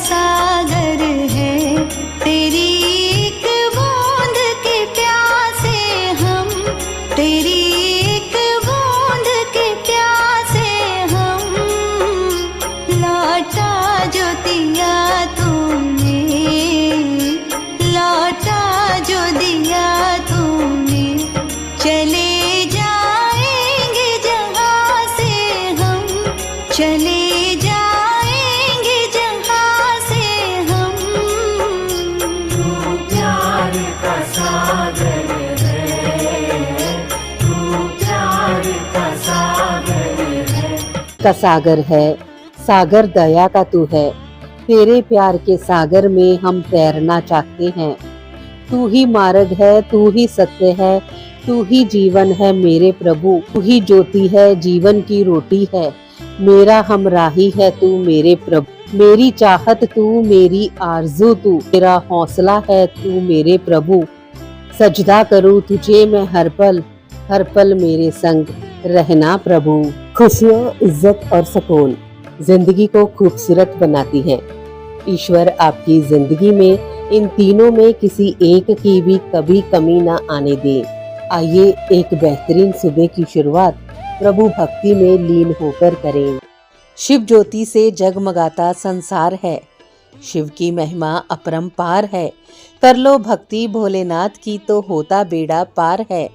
सागर है, तेरी एक बूंद के प्यासे हम, तेरी एक बूंद के प्यासे हम। लौटा जो दिया तूने, लौटा जो दिया तूने, चले जाएंगे जहाँ से हम, चले जाएंगे जहाँ से हम। तू प्यार का सागर है, तू प्यार का सागर है। का सागर है, सागर दया का तू है। तेरे प्यार के सागर में हम तैरना चाहते हैं। तू ही मार्ग है, तू ही सत्य है, तू ही जीवन है मेरे प्रभु। तू ही ज्योति है, जीवन की रोटी है, मेरा हमराही है तू मेरे प्रभु। मेरी चाहत तू, मेरी आरज़ू तू, मेरा हौसला है तू मेरे प्रभु। सजदा करूँ तुझे मैं हर पल मेरे संग रहना प्रभु। खुशियों, इज्जत और सुकून जिंदगी को खूबसूरत बनाती है। ईश्वर आपकी जिंदगी में इन तीनों में किसी एक की भी कभी कमी ना आने दे। आइए एक बेहतरीन सुबह की शुरुआत प्रभु भक्ति में लीन होकर करें। शिव ज्योति से जगमगाता संसार है, शिव की महिमा अपरंपार है। कर लो भक्ति भोलेनाथ की तो होता बेड़ा पार है।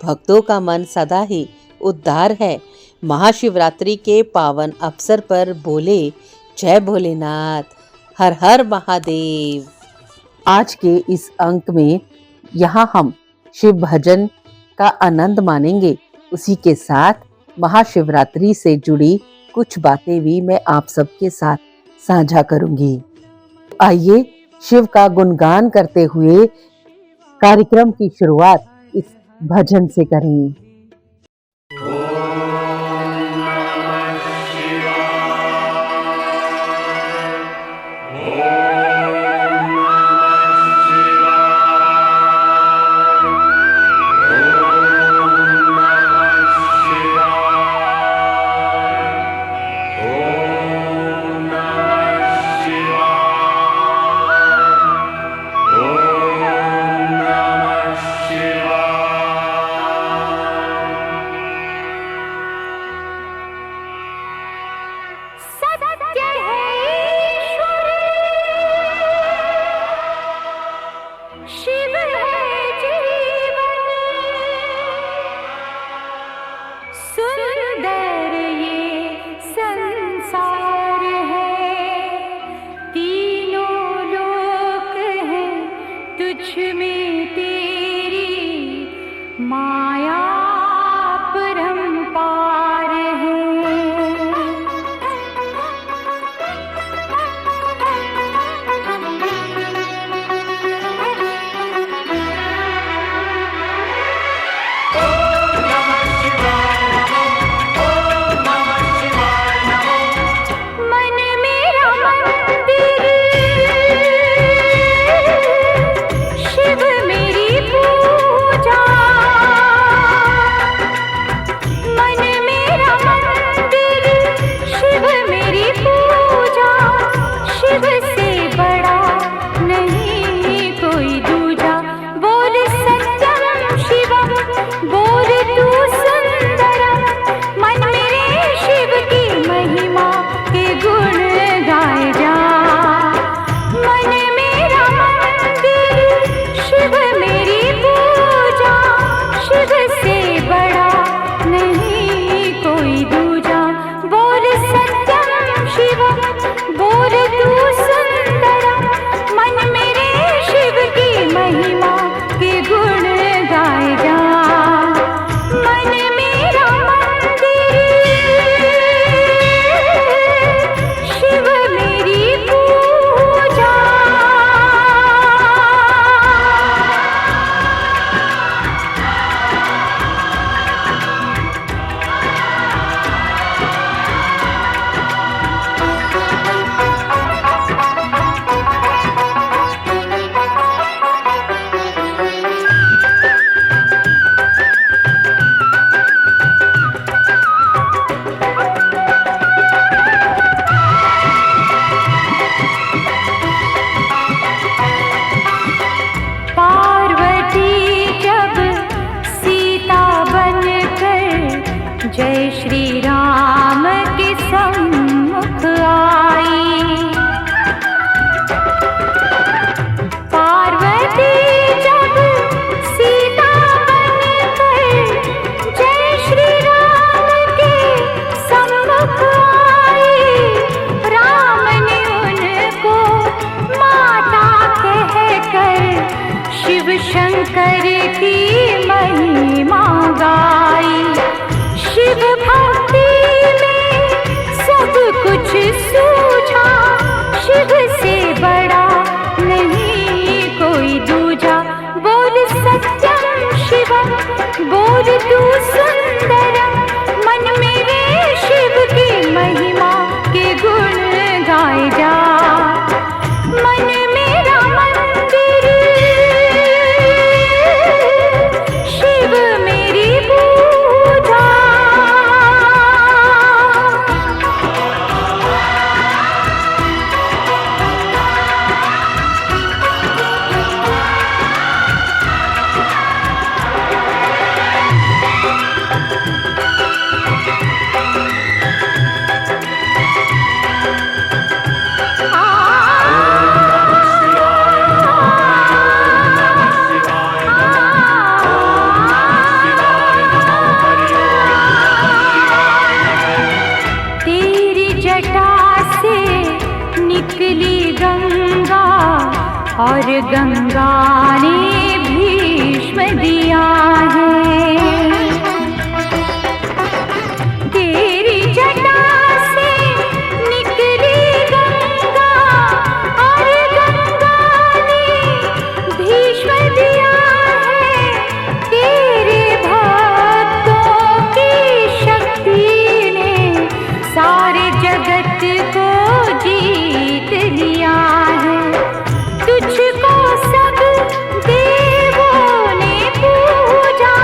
भक्तों का मन सदा ही उद्धार है। महाशिवरात्रि के पावन अवसर पर बोले जय भोलेनाथ, हर हर महादेव। आज के इस अंक में यहाँ हम शिव भजन का आनंद मानेंगे। उसी के साथ महाशिवरात्रि से जुड़ी कुछ बातें भी मैं आप सबके साथ साझा करूंगी। आइए शिव का गुणगान करते हुए कार्यक्रम की शुरुआत इस भजन से करें। और गंगा ने भीष्म दिया है। तेरी जटा से निकली गंगा और गंगा ने भीष्म दिया है। तेरे भक्तों की शक्ति ने सारे जगत को जीत लिया है। तुझको सब देवों ने पूजा,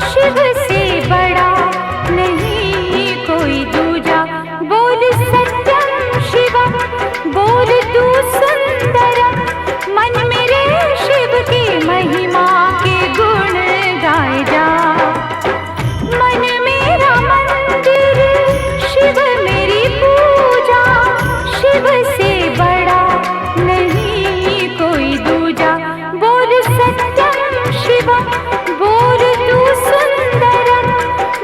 शिव से बड़ा नहीं कोई दूजा। बोल सत्यम शिवम, बोल तू सुंदरम, मन मेरे शिव की महिमा के गुण गाए जा। मन मेरा मंदिर, शिव मेरी पूजा, शिव से बड़ा नहीं कोई दूजा। बोल सत्यम शिवम, बोल तू सुंदरम,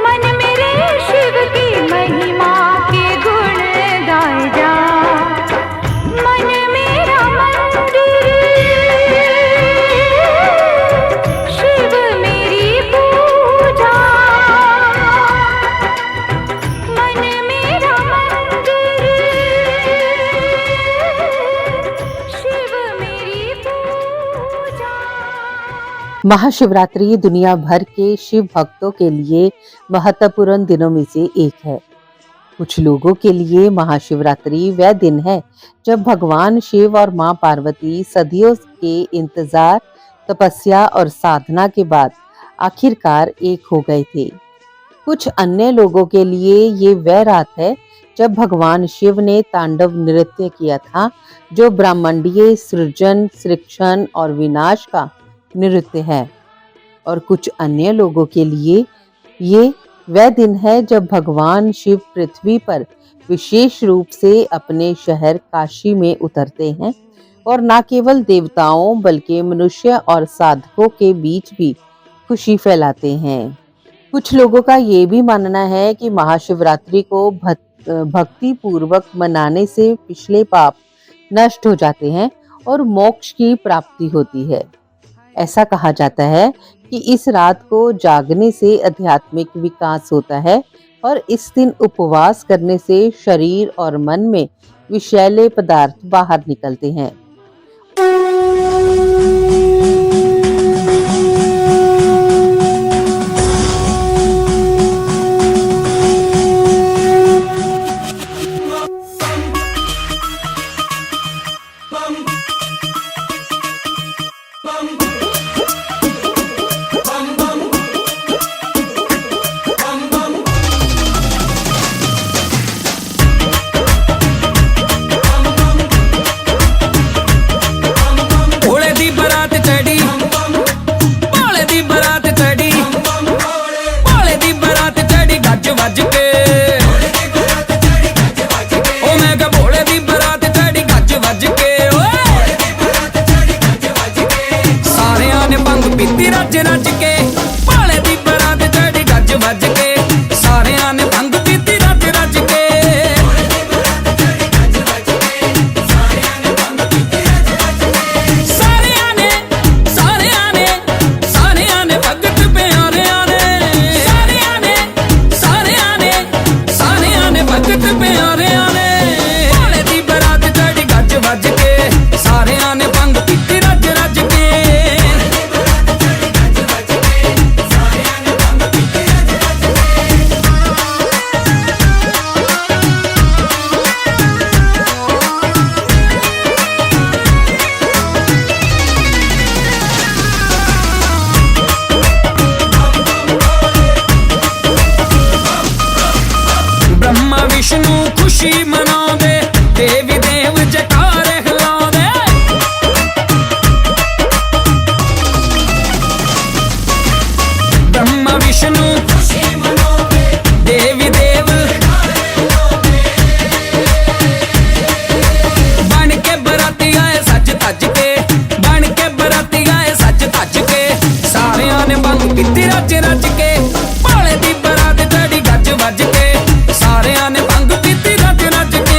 मन मेरे शिव की महिमा के गुण गाए जा। मन मेरा मंदिर, शिव मेरी पूजा, मन मेरा मंदिर, शिव मेरी पूजा। महाशिवरात्रि दुनिया भर के शिव भक्तों के लिए महत्वपूर्ण दिनों में से एक है। कुछ लोगों के लिए महाशिवरात्रि वह दिन है जब भगवान शिव और मां पार्वती सदियों के इंतजार, तपस्या और साधना के बाद आखिरकार एक हो गए थे। कुछ अन्य लोगों के लिए ये वह रात है जब भगवान शिव ने तांडव नृत्य किया था, जो ब्रह्मांडीय सृजन, सृक्षण और विनाश का नृत्य है। और कुछ अन्य लोगों के लिए ये वह दिन है जब भगवान शिव पृथ्वी पर विशेष रूप से अपने शहर काशी में उतरते हैं और न केवल देवताओं बल्कि मनुष्य और साधकों के बीच भी खुशी फैलाते हैं। कुछ लोगों का ये भी मानना है कि महाशिवरात्रि को भक्ति पूर्वक मनाने से पिछले पाप नष्ट हो जाते हैं और मोक्ष की प्राप्ति होती है। ऐसा कहा जाता है कि इस रात को जागने से आध्यात्मिक विकास होता है और इस दिन उपवास करने से शरीर और मन में विषैले पदार्थ बाहर निकलते हैं। खुशी मनाओगे, देवी देव जयकारे हिलाओगे। ब्रह्मा विष्णु खुशी मनाओगे, देवी देव बन के बराती आए सज धज के, बन के बराती आए सज धज के। सारियां ने बंग पीती रज रज के, भोले दी बरात चढ़ी गज वज के। सारियां ने बंग पीती रज रज के।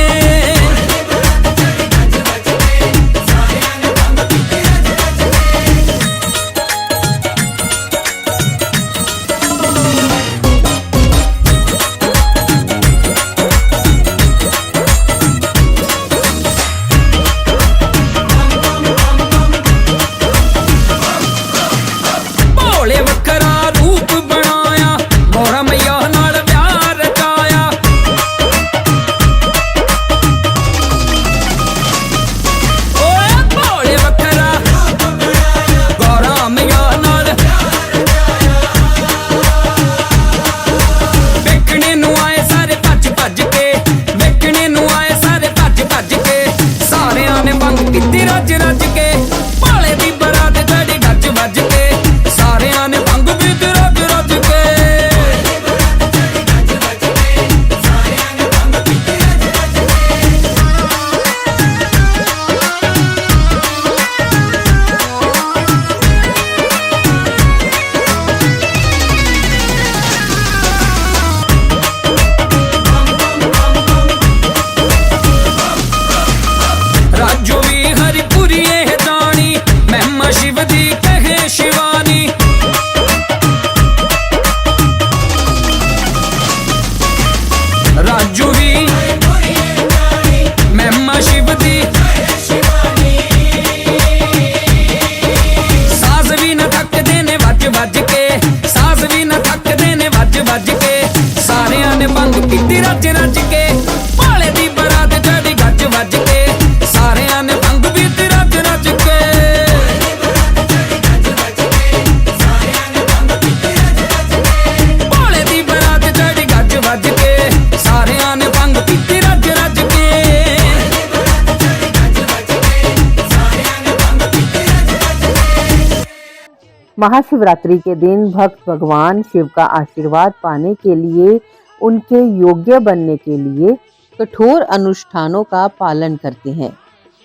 महाशिवरात्रि के दिन भक्त भगवान शिव का आशीर्वाद पाने के लिए, उनके योग्य बनने के लिए कठोर अनुष्ठानों का पालन करते हैं,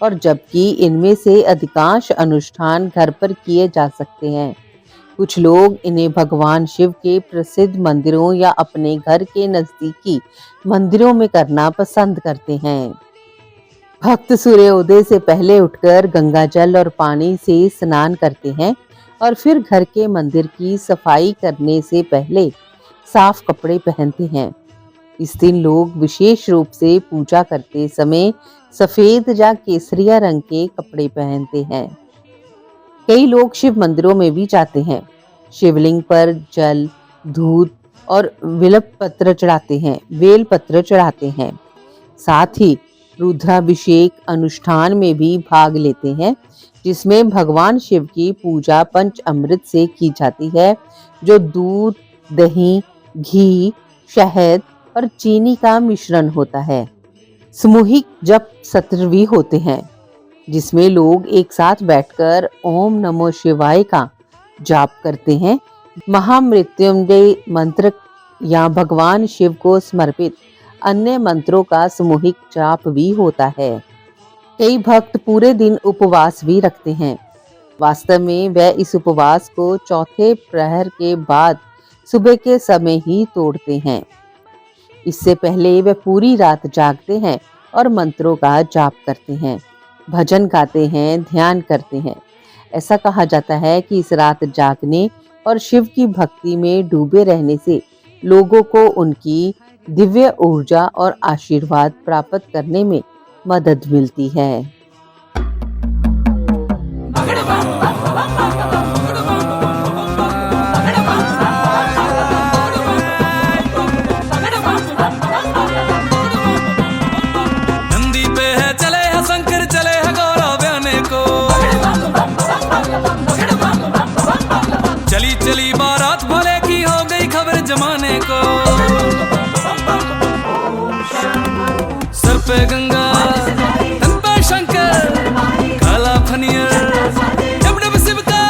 और जबकि इनमें से अधिकांश अनुष्ठान घर पर किए जा सकते हैं, कुछ लोग इन्हें भगवान शिव के प्रसिद्ध मंदिरों या अपने घर के नजदीकी मंदिरों में करना पसंद करते हैं। भक्त सूर्योदय से पहले उठकर गंगा जल और पानी से स्नान करते हैं और फिर घर के मंदिर की सफाई करने से पहले साफ कपड़े पहनते हैं। इस दिन लोग विशेष रूप से पूजा करते समय सफेद या केसरिया रंग के कपड़े पहनते हैं। कई लोग शिव मंदिरों में भी जाते हैं, शिवलिंग पर जल, दूध और बेलपत्र चढ़ाते हैं। साथ ही रुद्राभिषेक अनुष्ठान में भी भाग लेते हैं, जिसमें भगवान शिव की पूजा पंच अमृत से की जाती है, जो दूध, दही, घी, शहद और चीनी का मिश्रण होता है। सामूहिक जप सत्र भी होते हैं, जिसमें लोग एक साथ बैठकर ओम नमो शिवाय का जाप करते हैं। महामृत्युंजय मंत्र या भगवान शिव को समर्पित अन्य मंत्रों का सामूहिक जाप भी होता है। कई भक्त पूरे दिन उपवास भी रखते हैं। वास्तव में वह इस उपवास को चौथे प्रहर के बाद सुबह के समय ही तोड़ते हैं। इससे पहले वे पूरी रात जागते हैं और मंत्रों का जाप करते हैं, भजन गाते हैं, ध्यान करते हैं। ऐसा कहा जाता है कि इस रात जागने और शिव की भक्ति में डूबे रहने से लोगों को उनकी दिव्य ऊर्जा और आशीर्वाद प्राप्त करने में मदद मिलती है। नंदी पे है चले है शंकर, चले है गौरव बयाने को, चली चली बारात भोले की हो गई खबर जमाने को। सर पे गंगा, तन पे शंकर, काला फनियर, डब डब शिव का,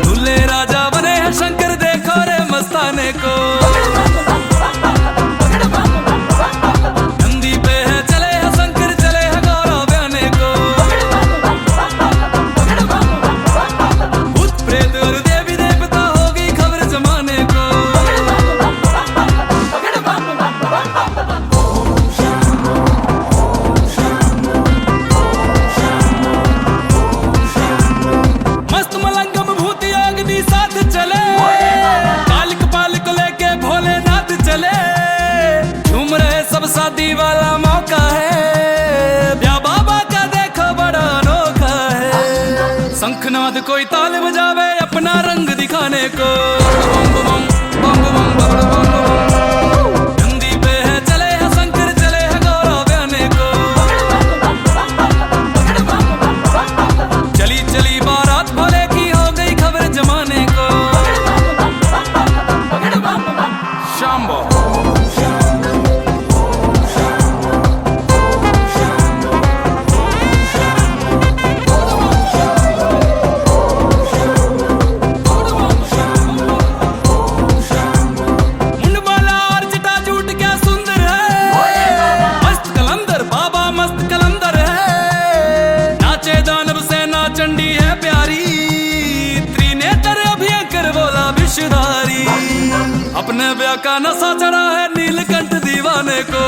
दूल्हे राजा बने हैं शंकर, देखो रे मस्ताने को। नंदी पे है चले है शंकर, चले है गौरव बयाने को, भूत प्रेत और देवी देवता हो गई खबर जमाने को। मस्त मलंगम भूत योग भी साथ चले, कालिक पालिक लेके भोलेनाथ चले, झूम रहे सब शादी वाला मौका है, ब्याह बाबा का देखो बड़ा अनोखा है। शंखनाद कोई ताल बजावे अपना रंग दिखाने को, नंदी पे है चले है शंकर, चले है गौरव बयाने को, चली चली बारात भोले की हो गई खबर जमाने को। शाम्बो मुंडमाला और जटाजूट क्या सुंदर है, मस्त कलंदर बाबा मस्त कलंदर है, नाचे दानव सेना चंडी है प्यारी, त्रिनेत्र अभयंकर बोला विषधारी, अपने ब्याह का नशा चढ़ा है नीलकंठ दीवाने को।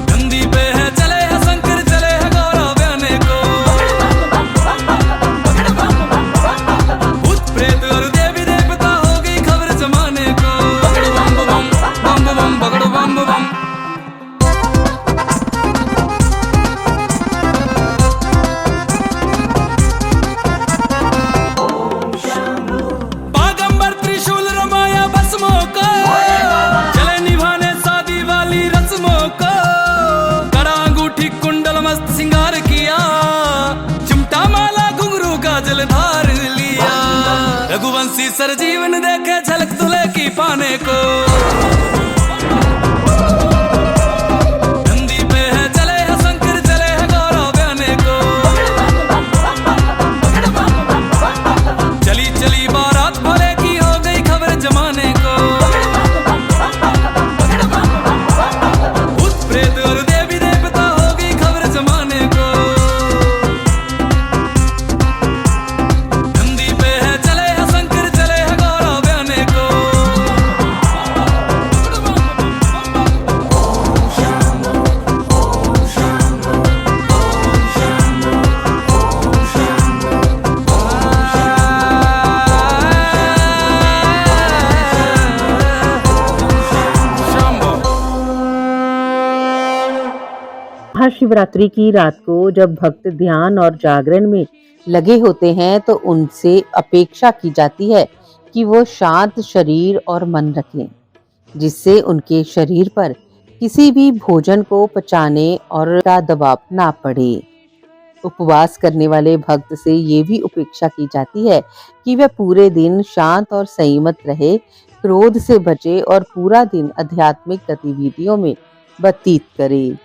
नंदी पे है चले है शंकर, चले है गौरव बयाने को, भूत प्रेत और देवी देवता हो गई खबर जमाने को। बम बम बम बम बगड़ बम बम। बागंबर त्रिशूल रमाया भस्मों को, चले निभाने शादी वाली रस्मों को, कड़ा अंगूठी कुंडल मस्त सिंगार किया, चिमटा माला घुंघरू का जलधार लिया, रघुवंशी सरजीवन देखे झलक दुल्हे की पाने को। नंदी पे है चले है शंकर, चले है गौरव बयाने को, महाशिवरात्रि की रात को जब भक्त ध्यान और जागरण में लगे होते हैं तो उनसे अपेक्षा की जाती है कि वो शांत शरीर और मन रखें, जिससे उनके शरीर पर किसी भी भोजन को पचाने और का दबाव ना पड़े। उपवास करने वाले भक्त से ये भी अपेक्षा की जाती है कि वह पूरे दिन शांत और संयमित रहे, क्रोध से बचे और पूरा दिन आध्यात्मिक गतिविधियों में व्यतीत करे।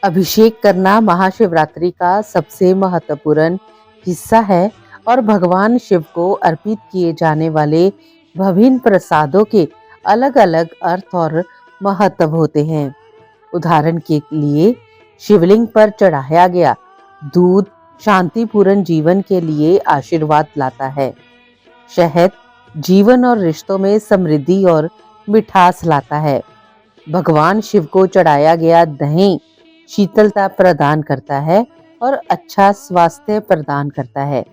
अभिषेक करना महाशिवरात्रि का सबसे महत्वपूर्ण हिस्सा है और भगवान शिव को अर्पित किए जाने वाले विभिन्न प्रसादों के अलग अलग अर्थ और महत्व होते हैं। उदाहरण के लिए शिवलिंग पर चढ़ाया गया दूध शांतिपूर्ण जीवन के लिए आशीर्वाद लाता है। शहद जीवन और रिश्तों में समृद्धि और मिठास लाता है। भगवान शिव को चढ़ाया गया दही शीतलता प्रदान करता है और अच्छा स्वास्थ्य प्रदान करता है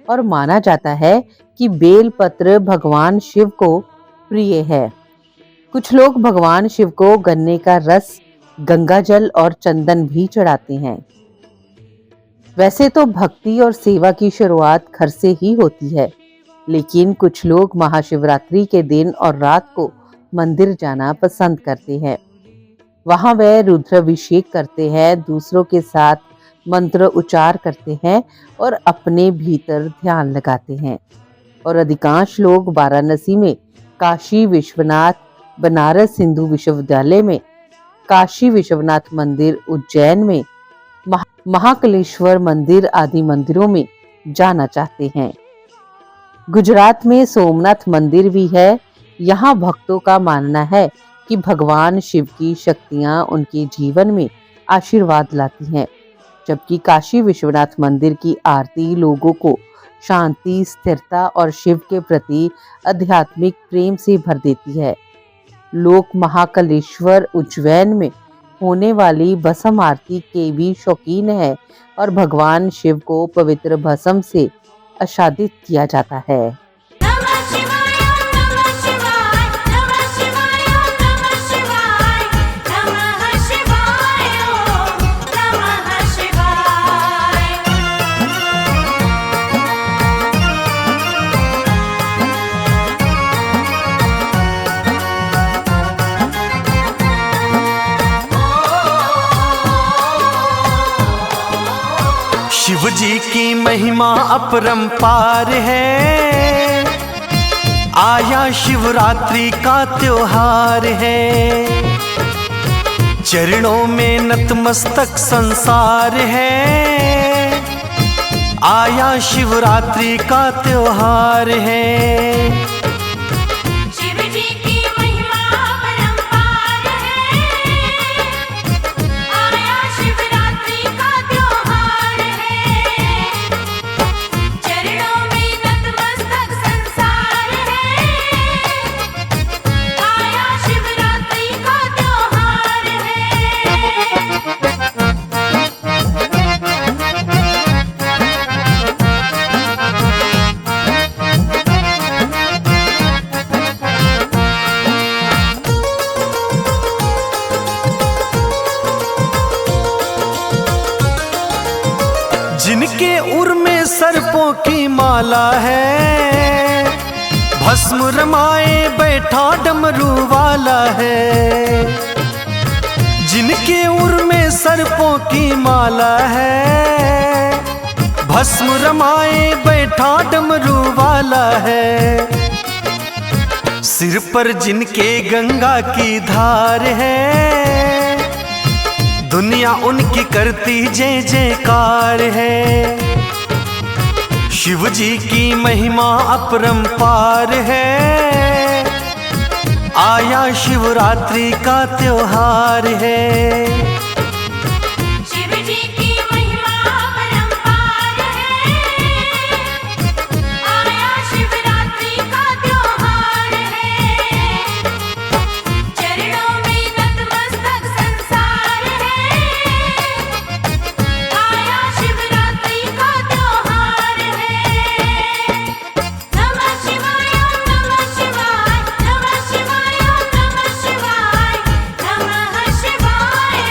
और माना जाता है कि बेलपत्र भगवान शिव को प्रिय है। कुछ लोग भगवान शिव को गन्ने का रस, गंगा जल और चंदन भी चढ़ाते हैं। वैसे तो भक्ति और सेवा की शुरुआत घर से ही होती है, लेकिन कुछ लोग महाशिवरात्रि के दिन और रात को मंदिर जाना पसंद करते हैं। वहां वह रुद्राभिषेक करते हैं, दूसरों के साथ मंत्र उच्चार करते हैं और अपने भीतर ध्यान लगाते हैं। और अधिकांश लोग वाराणसी में काशी विश्वनाथ, बनारस हिंदू विश्वविद्यालय में काशी विश्वनाथ मंदिर, उज्जैन में महाकालेश्वर मंदिर आदि मंदिरों में जाना चाहते हैं। गुजरात में सोमनाथ मंदिर भी है। यहाँ भक्तों का मानना है कि भगवान शिव की शक्तियाँ उनके जीवन में आशीर्वाद लाती हैं, जबकि काशी विश्वनाथ मंदिर की आरती लोगों को शांति, स्थिरता और शिव के प्रति आध्यात्मिक प्रेम से भर देती है। लोग महाकालेश्वर, उज्जैन में होने वाली भस्म आरती के भी शौकीन है और भगवान शिव को पवित्र भस्म से आच्छादित किया जाता है। नमः शिवाय नमः शिवाय नमः शिवाय नमः शिवाय नमः शिवाय नमः शिवाय। शिव जी की महिमा अपरंपार है, आया शिवरात्रि का त्योहार है। चरणों में नतमस्तक संसार है, आया शिवरात्रि का त्योहार है। शिव जी की महिमा अपरंपार है, आया शिवरात्रि का त्योहार है। चरणों में नतमस्तक संसार है, आया शिवरात्रि का त्योहार है। जिनके उर में सर्पों की माला है, भस्म रमाए बैठा डमरू वाला है। जिनके उर में सर्पों की माला है, भस्म रमाए बैठा डमरू वाला है। सिर पर जिनके गंगा की धार है, दुनिया उनकी करती जय जयकार है। शिव जी की महिमा अपरंपार है, आया शिवरात्रि का त्योहार है। शिव जी की महिमा अपरंपार है, आया शिवरात्रि का त्योहार है। चरणों में नतमस्तक संसार है, आया शिवरात्रि का त्योहार है। नमः शिवाय नमः शिवाय नमः शिवाय नमः शिवाय नमः शिवाय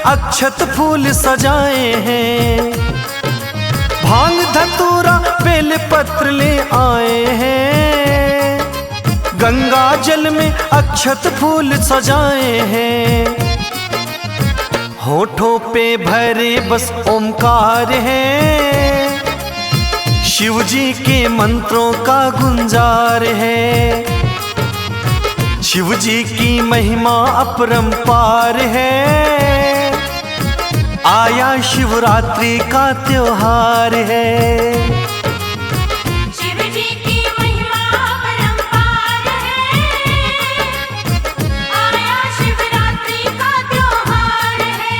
अक्षत फूल सजाए हैं, भांग धतूरा बेल पत्र ले आए हैं, गंगा जल में अक्षत फूल सजाए हैं, होठों पे भरे बस ओमकार है, शिव जी के मंत्रों का गुंजार है, शिव जी की महिमा अपरंपार है, आया शिवरात्रि का त्योहार है। शिव जी की महिमा अपरंपार है, आया शिवरात्रि का त्योहार है,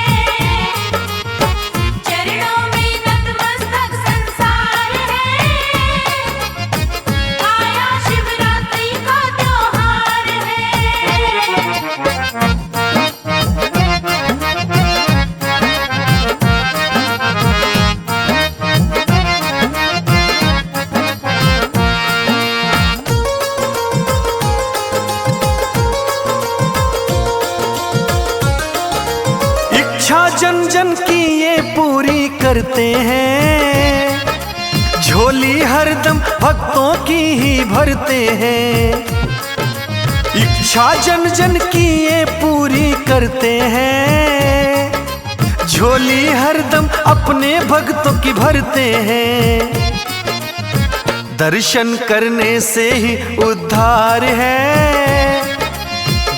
चरणों में नतमस्तक संसार है, आया शिवरात्रि का त्योहार है। इच्छा जन जन की ये पूरी करते हैं, झोली हरदम भक्तों की ही भरते हैं, इच्छा जन जन की ये पूरी करते हैं, झोली हरदम अपने भक्तों की भरते हैं, दर्शन करने से ही उद्धार है,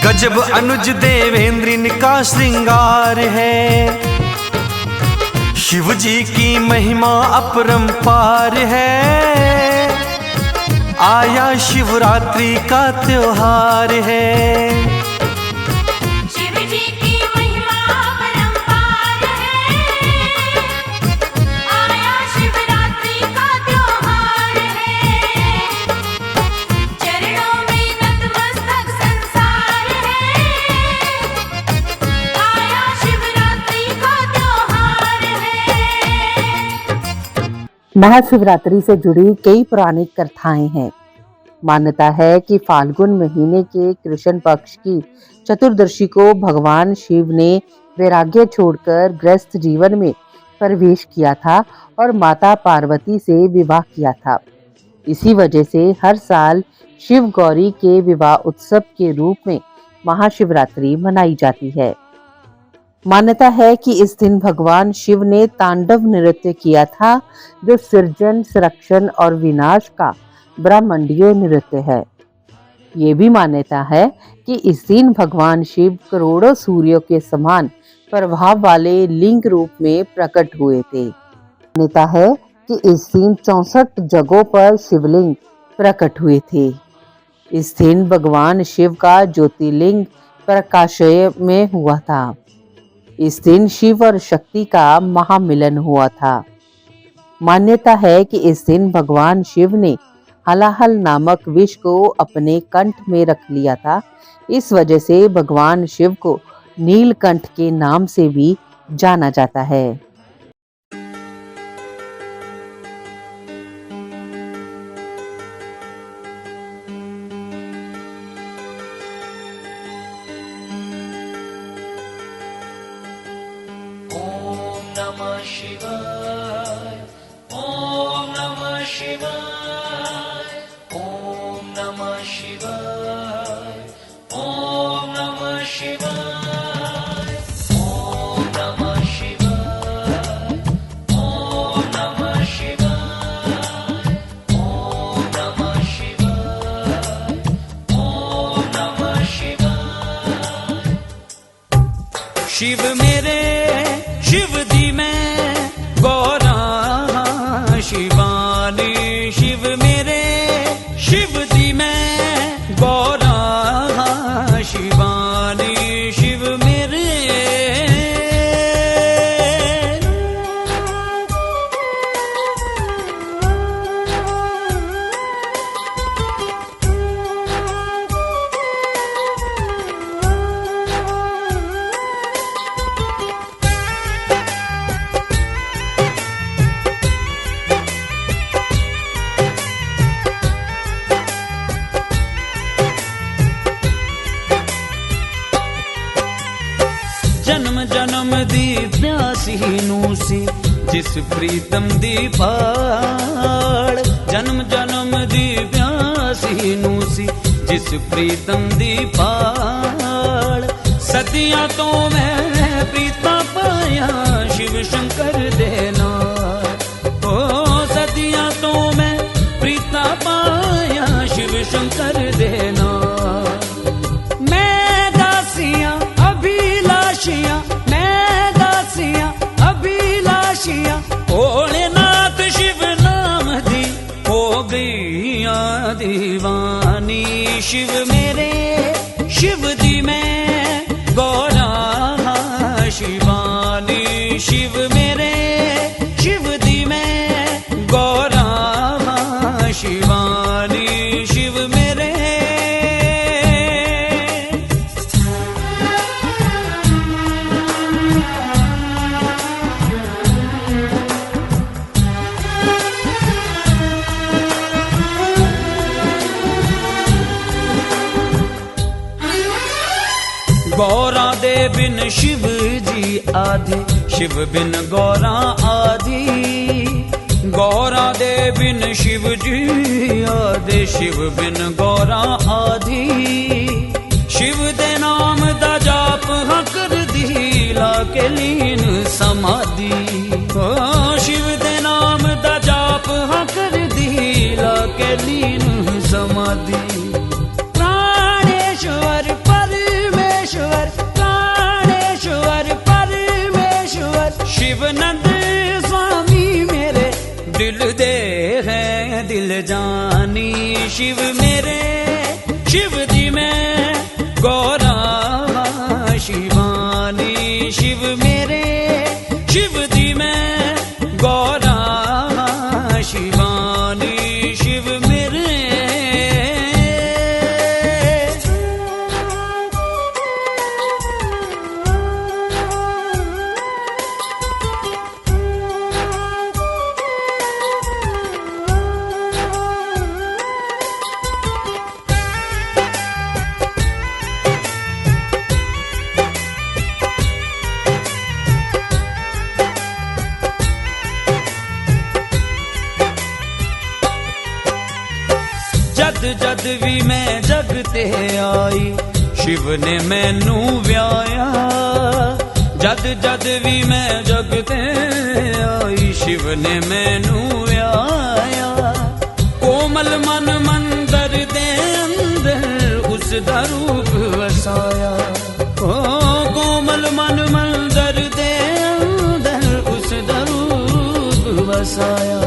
गजब अनुज देवेंद्र का श्रृंगार है, शिव जी की महिमा अपरंपार है, आया शिवरात्रि का त्योहार है। शिव जी की महिमा अपरंपार है, आया शिवरात्रि का त्योहार है, चरणों में नतमस्तक संसार है, आया शिवरात्रि का त्योहार है। महाशिवरात्रि से जुड़ी कई पौराणिक कथाएं हैं। मान्यता है कि फाल्गुन महीने के कृष्ण पक्ष की चतुर्दशी को भगवान शिव ने वैराग्य छोड़कर गृहस्थ जीवन में प्रवेश किया था और माता पार्वती से विवाह किया था। इसी वजह से हर साल शिव गौरी के विवाह उत्सव के रूप में महाशिवरात्रि मनाई जाती है। मान्यता है कि इस दिन भगवान शिव ने तांडव नृत्य किया था, जो सृजन, संरक्षण और विनाश का ब्रह्मांडीय नृत्य है। ये भी मान्यता है कि इस दिन भगवान शिव करोड़ों सूर्यों के समान प्रभाव वाले लिंग रूप में प्रकट हुए थे। मान्यता है कि इस दिन 64 जगहों पर शिवलिंग प्रकट हुए थे। इस दिन भगवान शिव का ज्योतिर्लिंग प्रकाशय में हुआ था। इस दिन शिव और शक्ति का महामिलन हुआ था। मान्यता है कि इस दिन भगवान शिव ने हलाहल नामक विष को अपने कंठ में रख लिया था। इस वजह से भगवान शिव को नीलकंठ के नाम से भी जाना जाता है। शिव मेरे शिव दी मैं गौरा शिवानी, शिव मेरे शिव दी मैं गौरा शिवानी, शिव मेरे सीनू सी जिस प्रीतम दी पाड़ जन्म जन्म दी प्यासी नू सी जिस प्रीतम दी पाड़ सदियां तो मैं प्रीता पाया शिव शंकर देना ओ सदियां तो मैं प्रीता पाया शिव शंकर देना मैं दासियां अभिलाषियां मैं दासियां अभिलाषियां भोलेनाथ शिव नाम दी हो गईया दीवानी शिव मेरे शिव दी मैं गौरा शिवानी शिव मेरे शिव दी मैं गौरा शिवानी शिव मेरे गौरा दे बिन शिव जी आधे शिव बिन गौरा आधी गौरा दे बिन शिव जी आधे शिव बिन गौरा आधी शिव दे नाम दा जाप हाँ कर दी ला के लीन समाधि ओ शिव दे नाम दा जाप हाँ कर दी ला के लीन समाधि प्राणेश्वर परमेश्वर प्राणेश्वर परमेश्वर शिवनंद स्वामी मेरे दिल दे हैं दिल जानी शिव मेरे शिव दी मैं गौरा शिवानी शिव मेरे शिव दी मैं गौरा शिवानी शिव मेरे जद जद भी मैं जगते आई शिव ने मैनू व्याया जद जद भी मैं जगते आई शिव ने मैनू व्याया कोमल मन मंदर दे अंदर उस दा रूप वसाया ओ कोमल मन मंदर दे अंदर उस दा रूप वसाया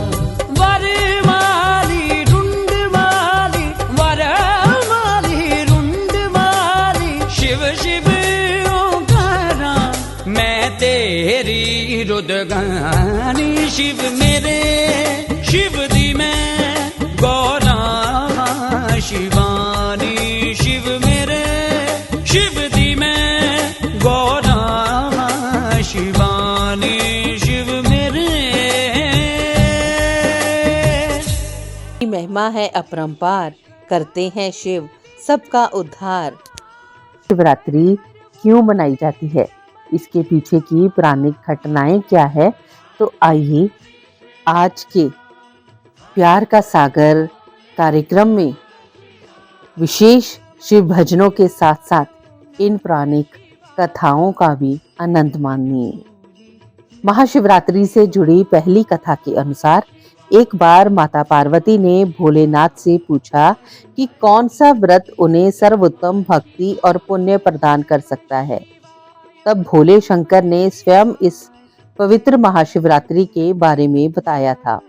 तेरी रुदगानी शिव मेरे शिव दी मैं गौरा शिवानी शिव मेरे शिव दी मैं गौरा शिवानी शिव मेरे महिमा है अपरंपार करते हैं शिव सबका उद्धार। शिवरात्रि क्यों मनाई जाती है, इसके पीछे की पौराणिक घटनाएं क्या है, तो आइए आज के प्यार का सागर कार्यक्रम में विशेष शिव भजनों के साथ साथ इन पौराणिक कथाओं का भी आनंद मानिए। महाशिवरात्रि से जुड़ी पहली कथा के अनुसार एक बार माता पार्वती ने भोलेनाथ से पूछा कि कौन सा व्रत उन्हें सर्वोत्तम भक्ति और पुण्य प्रदान कर सकता है। तब भोले शंकर ने स्वयं इस पवित्र महाशिवरात्रि के बारे में बताया था।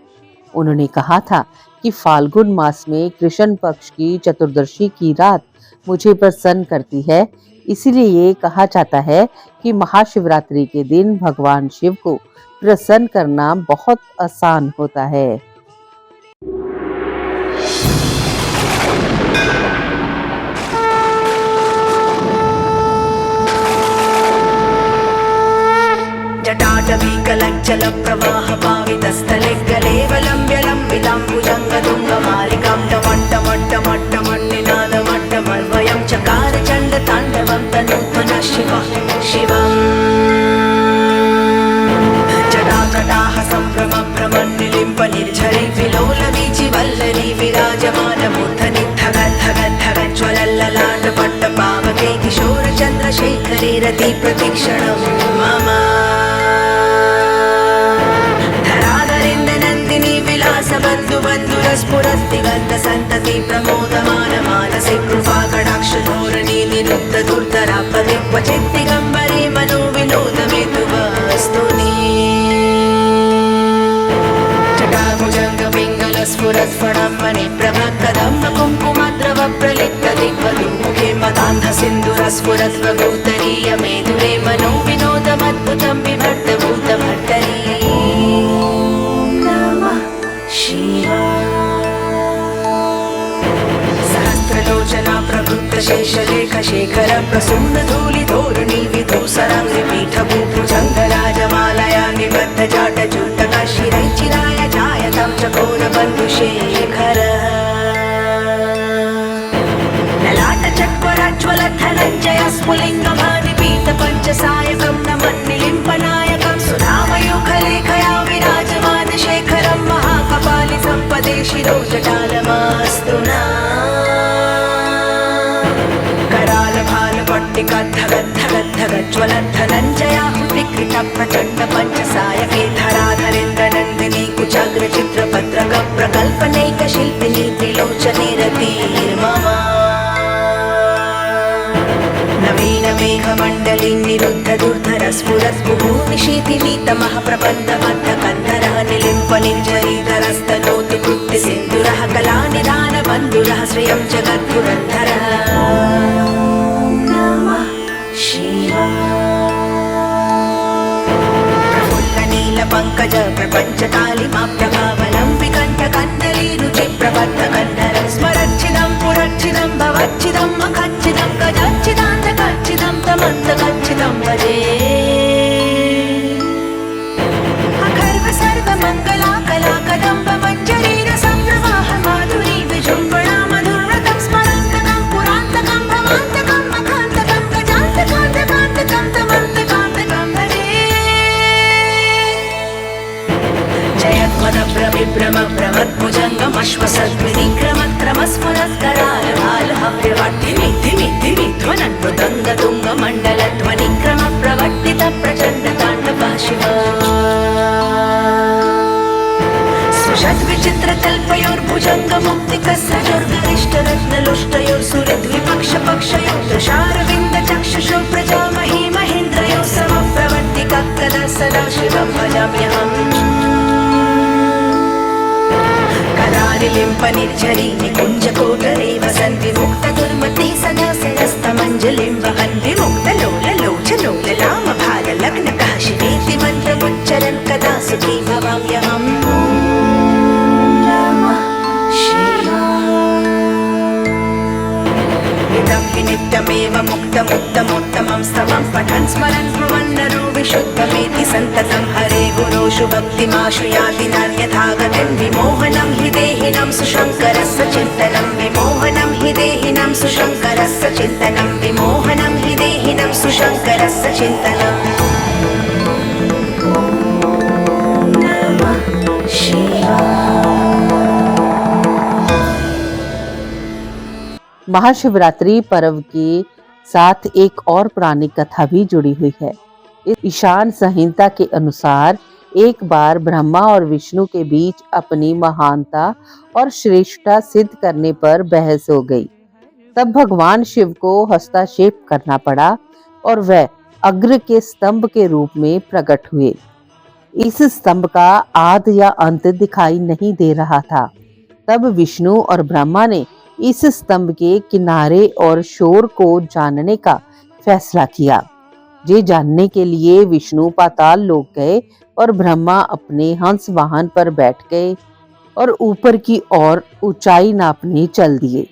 उन्होंने कहा था कि फाल्गुन मास में कृष्ण पक्ष की चतुर्दशी की रात मुझे प्रसन्न करती है, इसीलिए कहा जाता है कि महाशिवरात्रि के दिन भगवान शिव को प्रसन्न करना बहुत आसान होता है। जटाटवीकलज्जलप्रवाहपावितस्थले गलेवलम्ब्यलम्बिताम्बुजङ्गतुङ्गमालिकां टमट्टमट्टमट्टमन्निनादमट्टमर्वयं चकार चण्डताण्डवं तनूत्मनः शिवः शिवम् शेखरे रति प्रतिक्षणं मम धराधरेन्द्र नन्दिनी विलास बन्धु बन्धुरस्फुरद्दिगन्त सन्तति प्रमोदमान मानसे कृपा कटाक्ष धोरणी निरुद्ध दुर्धरापदि क्वचित् दिगम्बरे मनो विनोद मेतुवस्तुनि जटाभुजङ्ग पिङ्गल स्फुरत्फणं मणि प्रभक्कदम्ब कुङ्कुमद्रव प्रलिप्त दिग्वधूमुखे मदान्ध सिन्दूरस्फुरत् प्रभूतरीय मेदुरे मनो विनोदमद्भुतं बिभर्त भूतभर्तरी नमः शिवाय सहस्रलोचना प्रवृत्त शेषलेख शेखर प्रसून धूलि धोरणी विधूसराङ्गि पीठ भूभुजङ्ग राजमालया निबद्ध जाट चूटका शिरैचिराय जायतां चकोर बन्धुशेखर ललाट चक्वराज्वल धनञ्जय स्फुलिङ्ग भानि पीत पञ्चसायकं नमन्निलिम्पनायकं सुधामयूखलेखया विराजमान शेखरं महाकपालि सम्पदे शिरो जटालमास्तु नः कराल भाल पट्टिका धगत् धगत् धगत् ज्वलत् धनञ्जया विकृत प्रचण्ड पञ्चसायके धराधरेन्द्र नन्दिनी कुचाग्र चित्रपत्रक प्रकल्पनैक शिल्पिनी त्रिलोचने रतिर्मम नवीन मेघमण्डली निरुद्ध दुर्धर स्फुरत् बुभूनिशीतिनीतमः प्रबन्धबद्ध कन्धरः निलिम्प निर्जरीधरस्तनोतु कृत्ति सिन्दुरः कलानिधान बन्धुरः श्रियं जगद्पुरन्धरः नमः शिवाय नील पंकज प्रपंच कालिमा प्रभावलं विकण्ठ कन्दली रुचि प्रबद्ध कन्धर स्मरच्छिदं पुरच्छिदं भवच्छिदं मखच्छिदं गजच्छिदान्तकच्छिदं तमन्तकच्छिदं भजे अखर्व सर्वमङ्गला कला कदम्ब मञ्जरीर सम्प्रवाह माधुरी विजृम्भणा मधुरतं स्मरन्तकं पुरान्तकं भवान्तकं मखान्तकं गजान्तकान्तकान्तकं तमन्तकान्तकं भजे जयध्वज प्रविभ्रम प्रमद्भुजङ्गमश्वसद्विनिक्रमक्रमस्फुरत्कराल भाल हव्यवर्धिनि धिमि धिमि ध्वनन् मृदङ्ग तुङ्ग मण्डल ध्वनिक्रम प्रवर्तित प्रचण्ड ताण्डवः शिव सुषद्विचित्र तल्पयोर्भुजङ्ग मुक्तिकस्रजोर्गरिष्ठ रत्नलुष्टयोः सुरद्विपक्ष पक्षयोः दशारविन्द चक्षुषो प्रजामहि महेन्द्रयोः समप्रवर्तिका कदा सदा शिवं भजाम्यहम् कदालिलिम्प निर्झरी निकुञ्ज कोटरे वसन्ति मुक्त दुर्मति सदा शिरस्तमञ्जलिं वहन् विमुक्त लोल लोचलोल लाम भाल लग्न कः शिवेति मन्त्रमुच्चरन् कदा सुखी भवाम्यहम् नमः शिवाय इदं हि नित्यमेव मुक्तमुत्तमोत्तमं स्तवं पठन् स्मरन् ब्रुवन्नरो विशुद्धमेति सन्ततं हरे गुरोषु भक्तिमाशु याति नान्यथा गतिं विमोहनं हि देहिनं सुशङ्करस्य चिन्तनं विमोहनं हि देहिनं सुशङ्करस्य चिन्तनं विमोहनं हि देहिनं सुशङ्करस्य चिन्तनम् नमः शिवाय महाशिवरात्रि पर्व के साथ एक और पौराणिक कथा भी जुड़ी हुई है। इस ईशान संहिता के अनुसार एक बार ब्रह्मा और विष्णु के बीच अपनी महानता और श्रेष्ठता सिद्ध करने पर बहस हो गई। तब भगवान शिव को हस्तक्षेप करना पड़ा और वह अग्र के स्तंभ के रूप में प्रकट हुए। इस स्तंभ का आदि या अंत दिखाई नहीं दे रहा था। तब विष्णु और ब्रह्मा ने इस स्तंभ के किनारे और शोर को जानने का फैसला किया। ये जानने के लिए विष्णु पाताल लोक गए और ब्रह्मा अपने हंस वाहन पर बैठ गए और ऊपर की ओर ऊंचाई नापने चल दिए।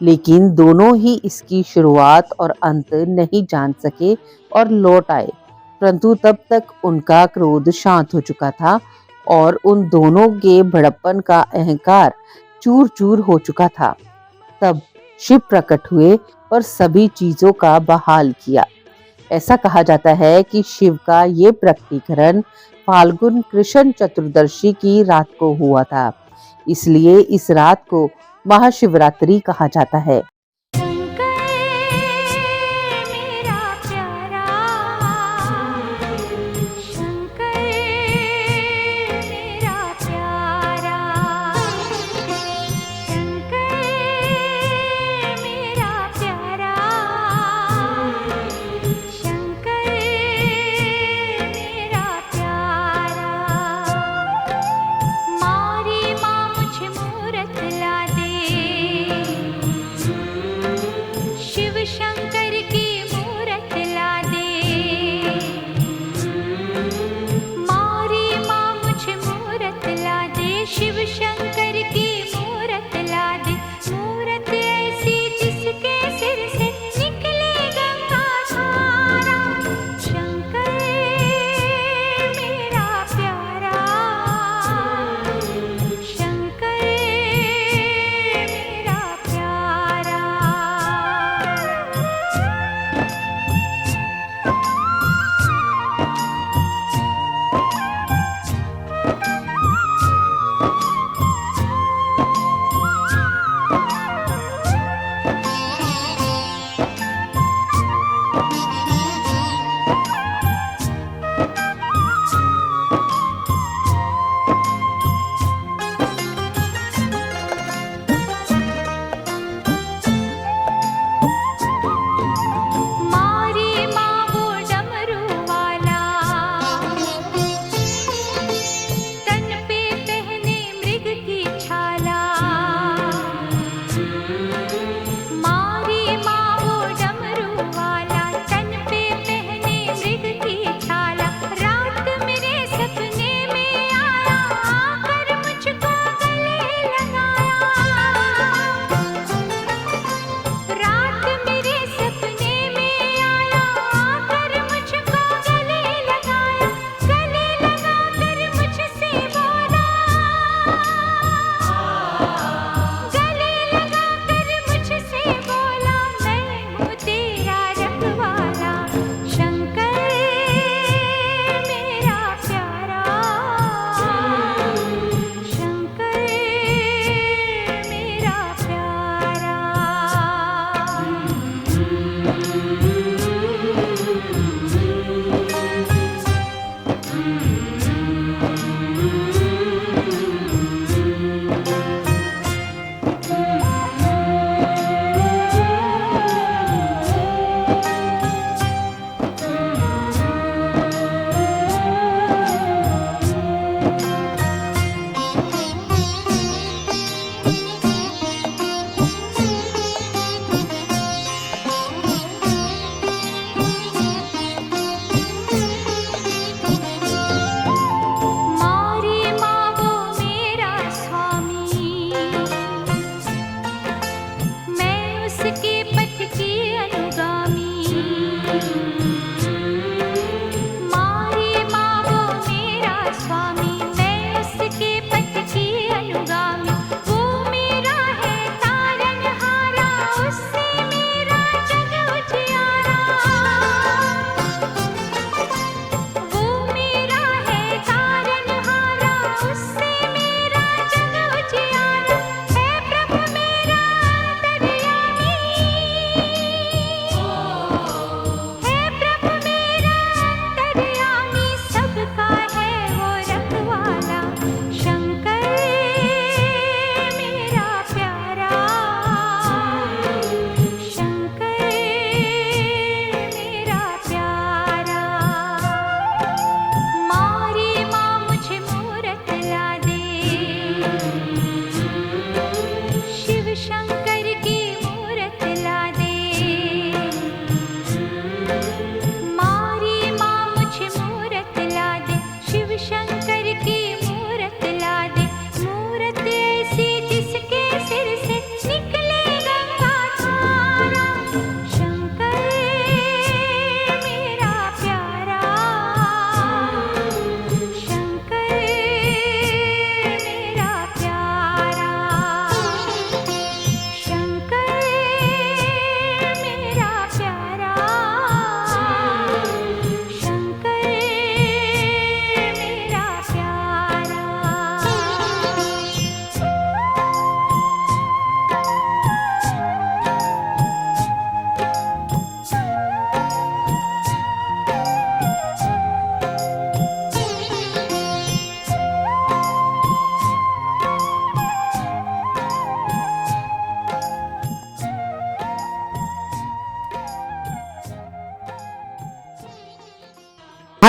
लेकिन दोनों ही इसकी शुरुआत और अंत नहीं जान सके और लौट आए। परंतु तब तक उनका क्रोध शांत हो चुका था और उन दोनों के बड़प्पन का अहंकार चूर चूर हो चुका था। तब शिव प्रकट हुए और सभी चीजों का बहाल किया। ऐसा कहा जाता है कि शिव का ये प्रकटीकरण फाल्गुन कृष्ण चतुर्दशी की रात को हुआ था, इसलिए इस रात को महाशिवरात्रि कहा जाता है। शंकर मेरा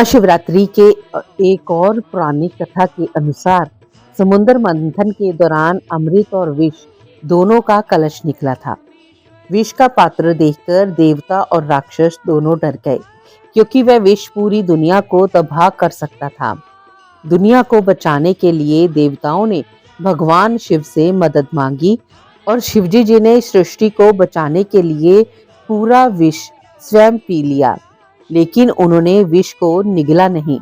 महाशिवरात्रि के एक और पौराणिक कथा के अनुसार समुद्र मंथन के दौरान अमृत और विष दोनों का कलश निकला था। विष का पात्र देखकर देवता और राक्षस दोनों डर गए, क्योंकि वह विष पूरी दुनिया को तबाह कर सकता था। दुनिया को बचाने के लिए देवताओं ने भगवान शिव से मदद मांगी और शिवजी जी ने सृष्टि को बचाने के लिए पूरा विष स्वयं पी लिया, लेकिन उन्होंने विष को निगला नहीं।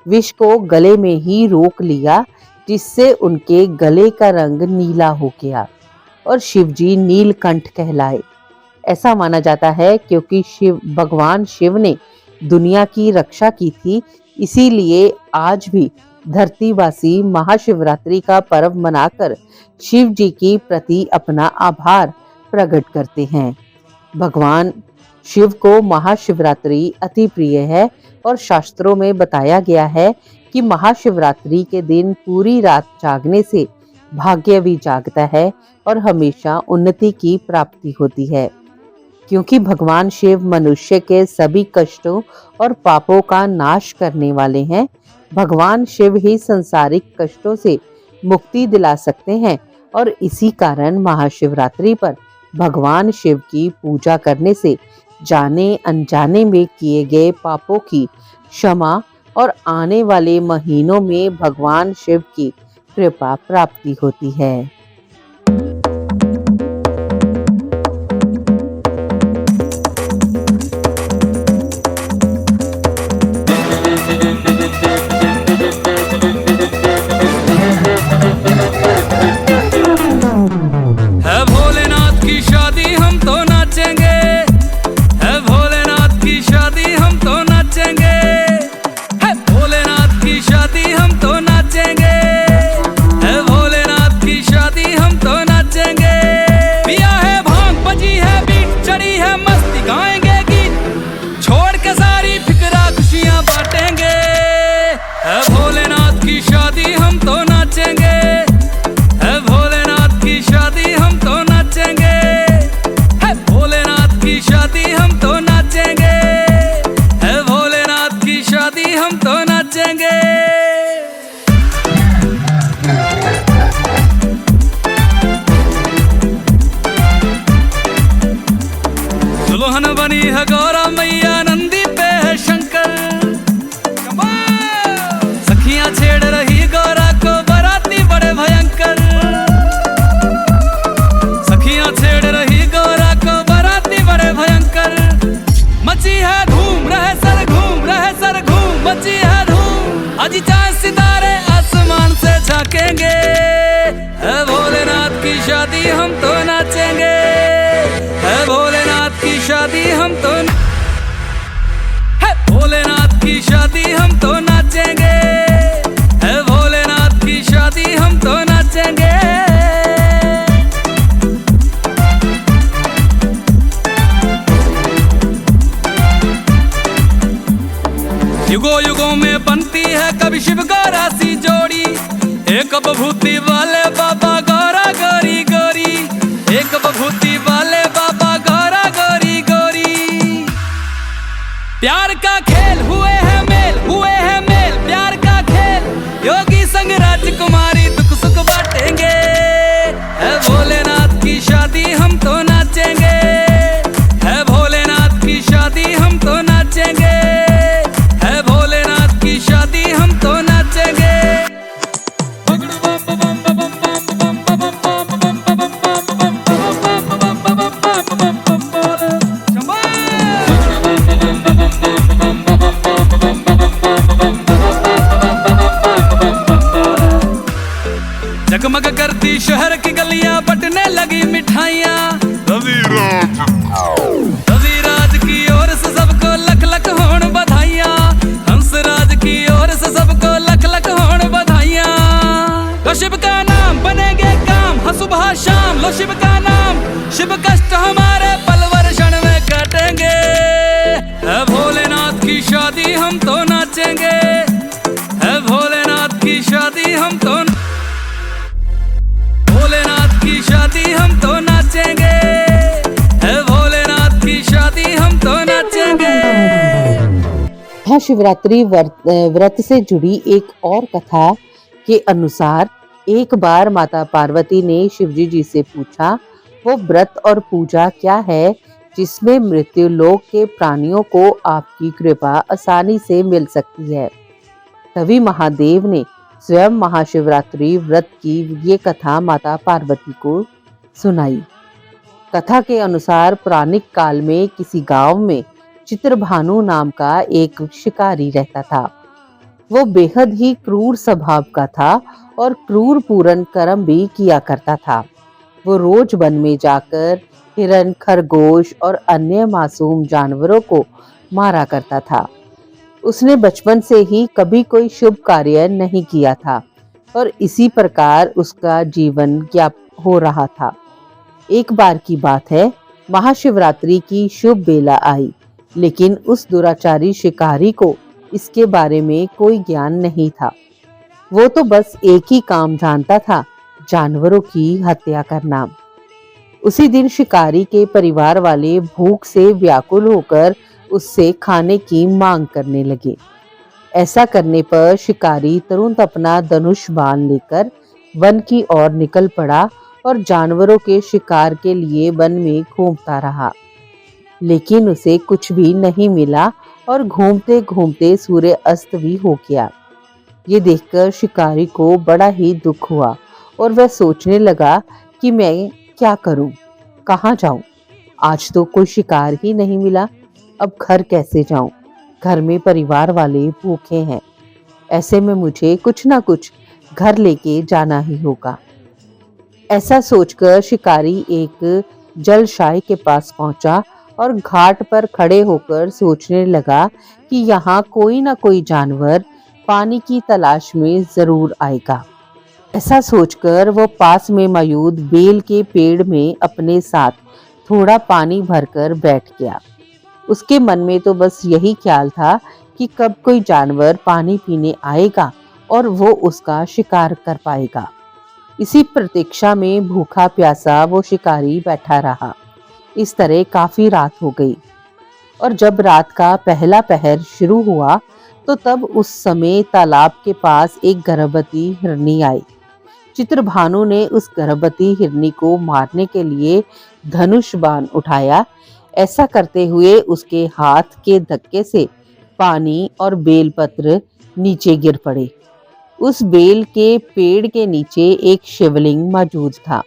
विष को गले में ही रोक लिया, जिससे उनके गले का रंग नीला हो गया और शिवजी नीलकंठ कहलाए। ऐसा माना जाता है क्योंकि भगवान शिव ने दुनिया की रक्षा की थी, इसीलिए आज भी धरतीवासी महाशिवरात्रि का पर्व मनाकर शिव जी की प्रति अपना आभार प्रकट करते हैं। भगवान शिव को महाशिवरात्रि अति प्रिय है और शास्त्रों में बताया गया है कि महाशिवरात्रि के दिन पूरी रात जागने से भाग्य भी जागता है और हमेशा उन्नति की प्राप्ति होती है। क्योंकि भगवान शिव मनुष्य के सभी कष्टों और पापों का नाश करने वाले हैं, भगवान शिव ही सांसारिक कष्टों से मुक्ति दिला सकते हैं और इसी कारण महाशिवरात्रि पर भगवान शिव की पूजा करने से जाने अनजाने में किए गए पापों की क्षमा और आने वाले महीनों में भगवान शिव की कृपा प्राप्ति होती है। है भोलेनाथ की शादी हम तो नाचेंगे, है भोलेनाथ की शादी हम तो नाचेंगे, है भोलेनाथ की शादी हम तो नाचेंगे, है भोलेनाथ की शादी हम तो नाचेंगे। पिया है भांग, बजी है बीट, चढ़ी है मस्ती, गाएंगे गीत, छोड़ के सारी फिक्रा खुशियां बांटेंगे। है भोलेनाथ की शादी हम तो नाचेंगे, है भोलेनाथ की शादी हम तो नाचेंगे, है भोलेनाथ की शादी हम तो नाचेंगे, है भोलेनाथ की शादी हम तो नाचेंगे। दुल्हन बनी है गौरा मैया, नंदी पे है शंकर, सखियां छेड़ रही गौरा को, बाराती बड़े भयंकर, सखियां छेड़ रही गौरा को, बाराती बड़े भयंकर। मची है धूम, रहे सर घूम, रहे सर घूम, मची है धूम, आज चांद सितारे आसमान से झांकेंगे। है भोलेनाथ की शादी हम तो नाचेंगे, है भोलेनाथ की शादी हम तो, है भोलेनाथ की शादी हम तो नाचेंगे, है भोलेनाथ की शादी हम तो नाचेंगे। युगों युगों में बनती है कभी शिव गौरा सी जोड़ी, एक बभूति वाले बाबा गौरा गौरी गौरी, एक बभूति वाले बाबा गौरा गौरी गौरी। प्यार का खेल हुए हैं मेल, हुए हैं मेल, प्यार का खेल, योगी संग राजकुमारी दुख सुख बांटेंगे। है भोलेनाथ की शादी हम तो नाचेंगे, है भोलेनाथ की शादी हम तो नाचेंगे, है भोलेनाथ की शादी हम तो नाचेंगे। जगमग करती शहर की गलियां, बटने लगी मिठाइयां, रविराज की ओर से सबको लख लख होण बधाइयां, हंसराज की ओर से सबको लख लख होण बधाइयां। लो शिव का नाम बनेंगे काम, हाँ सुबह शाम लो शिव का नाम, शिव कष्ट हमारे पलवर क्षण में काटेंगे। है भोलेनाथ की शादी हम तो नाचेंगे, है भोलेनाथ की शादी हम तो, भोलेनाथ की शादी हम तो नाचेंगे, है भोलेनाथ की शादी हम तो नाचेंगे। महाशिवरात्रि व्रत से जुड़ी एक और कथा के अनुसार एक बार माता पार्वती ने शिवजी जी से पूछा, वो व्रत और पूजा क्या है जिसमें मृत्यु लोक के प्राणियों को आपकी कृपा आसानी से मिल सकती है। तभी महादेव ने स्वयं महाशिवरात्रि व्रत की ये कथा माता पार्वती को सुनाई। कथा के अनुसार पौराणिक काल में किसी गांव में चित्रभानु नाम का एक शिकारी रहता था। वो बेहद ही क्रूर स्वभाव का था और क्रूर पूर्ण कर्म भी किया करता था। वो रोज वन में जाकर हिरण, खरगोश और अन्य मासूम जानवरों को मारा करता था। उसने बचपन से ही कभी कोई शुभ कार्य नहीं किया था और इसी प्रकार उसका जीवन यापन हो रहा था। एक बार की बात है, महाशिवरात्रि की शुभ बेला आई, लेकिन उस दुराचारी शिकारी को इसके बारे में कोई ज्ञान नहीं था। वो तो बस एक ही काम जानता था, जानवरों की हत्या करना। उसी दिन शिकारी के परिवार वाले भूख से व्याकुल होकर उससे खाने की मांग करने लगे। ऐसा करने पर शिकारी तुरंत अपना धनुष बाण लेकर वन की ओर निकल पड़ा और जानवरों के शिकार के लिए वन में घूमता रहा, लेकिन उसे कुछ भी नहीं मिला और घूमते घूमते सूर्य अस्त भी हो गया। ये देखकर शिकारी को बड़ा ही दुख हुआ और वह सोचने लगा कि मैं क्या करूं, कहाँ जाऊं? आज तो कोई शिकार ही नहीं मिला, अब घर कैसे जाऊं? घर में परिवार वाले भूखे हैं, ऐसे में मुझे कुछ ना कुछ घर लेके जाना ही होगा। ऐसा सोचकर शिकारी एक जलशाई के पास पहुंचा और घाट पर खड़े होकर सोचने लगा कि यहाँ कोई ना कोई जानवर पानी की तलाश में जरूर आएगा। ऐसा सोचकर वो पास में मौजूद बेल के पेड़ में अपने साथ थोड़ा पानी भरकर बैठ गया। उसके मन में तो बस यही ख्याल था कि कब कोई जानवर पानी पीने आएगा और वो उसका शिकार कर पाएगा। इसी प्रतीक्षा में भूखा प्यासा वो शिकारी बैठा रहा। इस तरह काफी रात हो गई और जब रात का पहला पहर शुरू हुआ तो तब उस समय तालाब के पास एक गर्भवती हिरनी आई। चित्रभानु ने उस गर्भवती हिरनी को मारने के लिए धनुष बाण उठाया। ऐसा करते हुए उसके हाथ के धक्के से पानी और बेलपत्र नीचे गिर पड़े। उस बेल के पेड़ के नीचे एक शिवलिंग मौजूद था,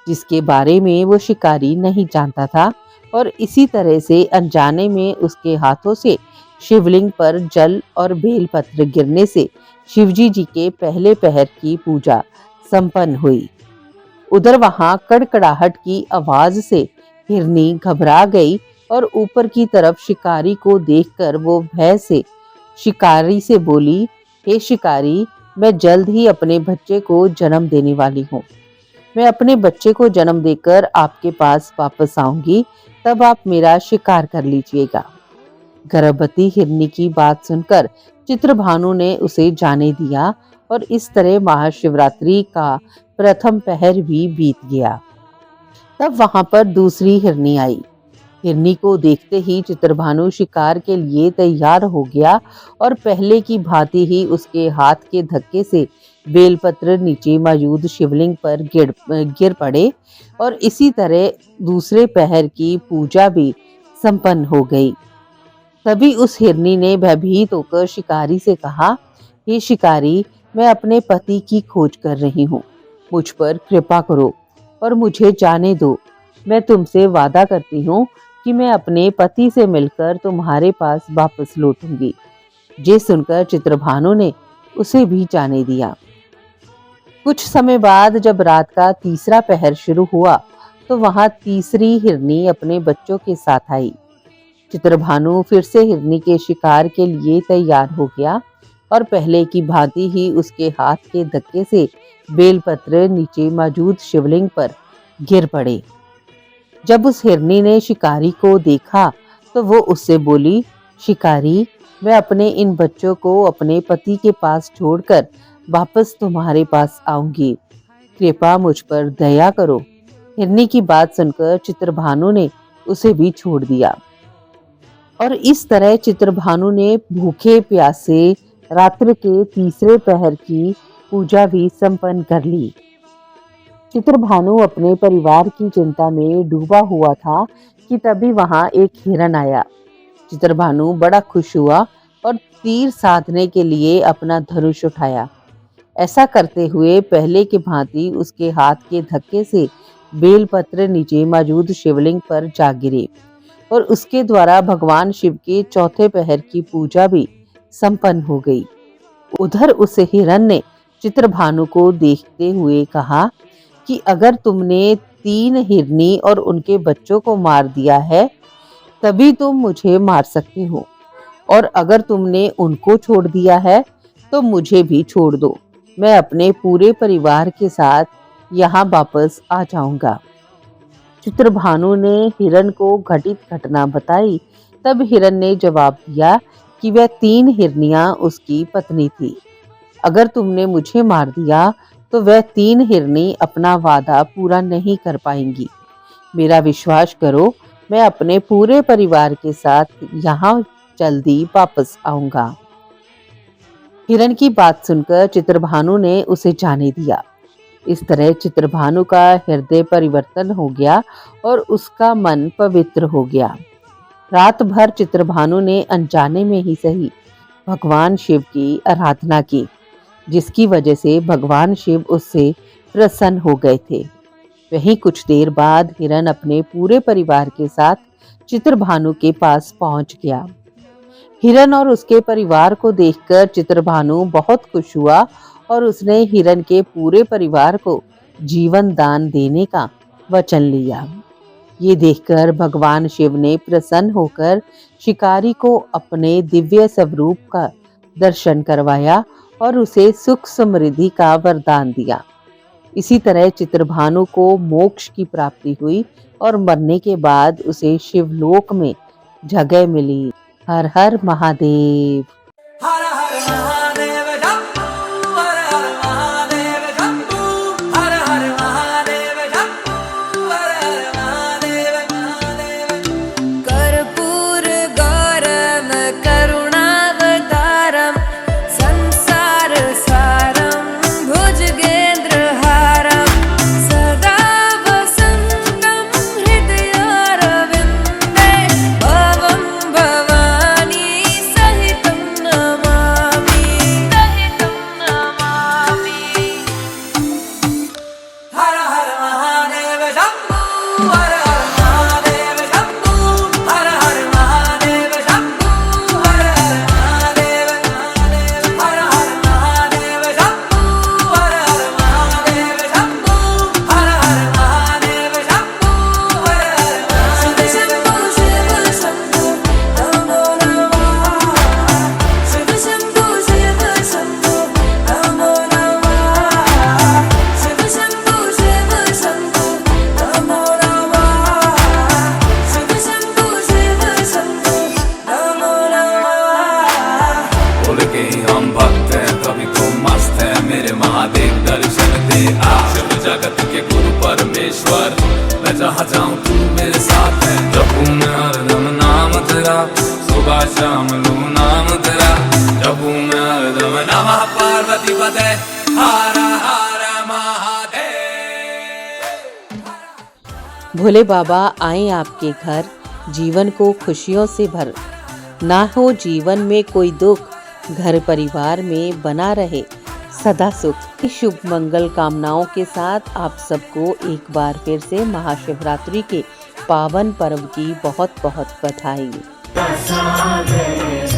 जिसके बारे में वो शिकारी नहीं जानता था और इसी तरह से अनजाने में उसके हाथों से शिवलिंग पर जल और बेलपत्र गिरने से शिवजी जी के पहले पहर की पूजा संपन्न हुई। उधर वहां कड़कड़ाहट की आवाज से हिरनी घबरा गई और ऊपर की तरफ शिकारी को देखकर वो भय से शिकारी से बोली, हे शिकारी, मैं जल्द ही अपने बच्चे को जन्म देने वाली हूँ। मैं अपने बच्चे को जन्म देकर आपके पास वापस आऊंगी, तब आप मेरा शिकार कर लीजिएगा। गर्भवती हिरनी की बात सुनकर चित्रभानु ने उसे जाने दिया और इस तरह महाशिवरात्रि का प्रथम पहर भी बीत गया। तब वहां पर दूसरी हिरनी आई। हिरनी को देखते ही चित्रभानु शिकार के लिए तैयार हो गया और पहले की भांति ही उसके हाथ के धक्के से बेलपत्र नीचे मौजूद शिवलिंग पर गिर पड़े और इसी तरह दूसरे पहर की पूजा भी संपन्न हो गई। तभी उस हिरनी ने भयभीत होकर शिकारी से कहा, हे शिकारी, मैं अपने पति की खोज कर रही हूँ, मुझ पर कृपा करो और मुझे जाने दो। मैं तुमसे वादा करती हूँ कि मैं अपने पति से मिलकर तुम्हारे पास वापस लौटूंगी। ये सुनकर चित्रभानु ने उसे भी जाने दिया। कुछ समय बाद जब रात का तीसरा पहर शुरू हुआ तो वहां तीसरी हिरनी अपने बच्चों के साथ आई। चित्रभानु फिर से हिरनी के शिकार के लिए तैयार हो गया और पहले की भांति ही उसके हाथ के धक्के से बेलपत्र नीचे मौजूद शिवलिंग पर गिर पड़े। जब उस हिरनी ने शिकारी को देखा तो वो उससे बोली, शिकारी, मैं अपने इन बच्चों को अपने पति के पास छोड़कर वापस तुम्हारे पास आऊंगी, कृपा मुझ पर दया करो। हिरनी की बात सुनकर चित्रभानु ने उसे भी छोड़ दिया और इस तरह चित्रभानु ने भूखे प्यासे रात्रि के तीसरे पहर की पूजा भी संपन्न कर ली। चित्रभानु अपने परिवार की चिंता में डूबा हुआ था कि तभी वहां एक हिरन आया। चित्रभानु बड़ा खुश हुआ और तीर साधने के लिए अपना धनुष उठाया। ऐसा करते हुए पहले की भांति उसके हाथ के धक्के से बेलपत्र नीचे मौजूद शिवलिंग पर जा गिरे और उसके द्वारा भगवान शिव के चौथे पहर की पूजा भी संपन्न हो गई। उधर उस हिरन ने चित्रभानु को देखते हुए कहा कि अगर तुमने 3 हिरनी और उनके बच्चों को मार दिया है तभी तुम मुझे मार सकते हो, और अगर तुमने उनको छोड़ दिया है तो मुझे भी छोड़ दो। मैं अपने पूरे परिवार के साथ यहाँ वापस आ जाऊंगा। चित्रभानु ने हिरन को घटित घटना बताई। तब हिरन ने जवाब दिया कि वह 3 हिरनियां उसकी पत्नी थी। अगर तुमने मुझे मार दिया तो वह 3 हिरनी अपना वादा पूरा नहीं कर पाएंगी। मेरा विश्वास करो, मैं अपने पूरे परिवार के साथ यहाँ जल्दी वापस आऊंगा। हिरन की बात सुनकर चित्रभानु ने उसे जाने दिया। इस तरह चित्रभानु का हृदय परिवर्तन हो गया और उसका मन पवित्र हो गया। रात भर चित्रभानु ने अनजाने में ही सही भगवान शिव की आराधना की, जिसकी वजह से भगवान शिव उससे प्रसन्न हो गए थे। वहीं कुछ देर बाद हिरन अपने पूरे परिवार के साथ चित्रभानु के पास पहुंच गया। हिरन और उसके परिवार को देखकर चित्रभानु बहुत खुश हुआ और उसने हिरन के पूरे परिवार को जीवन दान देने का वचन लिया। ये देखकर भगवान शिव ने प्रसन्न होकर शिकारी को अपने दिव्य स्वरूप का दर्शन करवाया और उसे सुख समृद्धि का वरदान दिया। इसी तरह चित्रभानु को मोक्ष की प्राप्ति हुई और मरने के बाद उसे शिवलोक में जगह मिली। हर हर महादेव। हर हर महादेव शंभू, हर हर महादेव शंभू, हर हर महादेव शंभू, हर हर महादेव महादेव। कर्पूर गौरम करुणावतारम संसार सारम भुजगेन्द्रहारम सदा वसन्तं हृदयारविन्दे भवं भवानी सहितं नमामि हर हर महादेव शंभू, हर हर महादेव शंभू, हर हर महादेव शंभू, हर हर महादेव महादेव। हर हर महादेव शंभू, हर हर महादेव शंभू, हर हर महादेव शंभू, हर हर शिव शंभो शिव शंभो नमो नमः शिव शंभो नमो नमः शिव शंभो नमो नमः शिव शंभो नमो नमः। बोल के हम भक्त हैं कभी तो मस्त है मेरे महादेव दर्शन दे आ। शिव जगत के गुरु परमेश्वर मैं जहाँ जाऊँ तू मेरे साथ है। जपू मैं हरदम नाम तेरा सुबह शाम लू नाम तेरा। जपू मैं हरदम नमः पार्वती पते हर हर महादेव। भोले बाबा आए आपके घर, जीवन को खुशियों से भर। ना हो जीवन में कोई दुख, घर परिवार में बना रहे सदा सुख। इस शुभ मंगल कामनाओं के साथ आप सबको एक बार फिर से महाशिवरात्रि के पावन पर्व की बहुत बहुत बधाई। सागर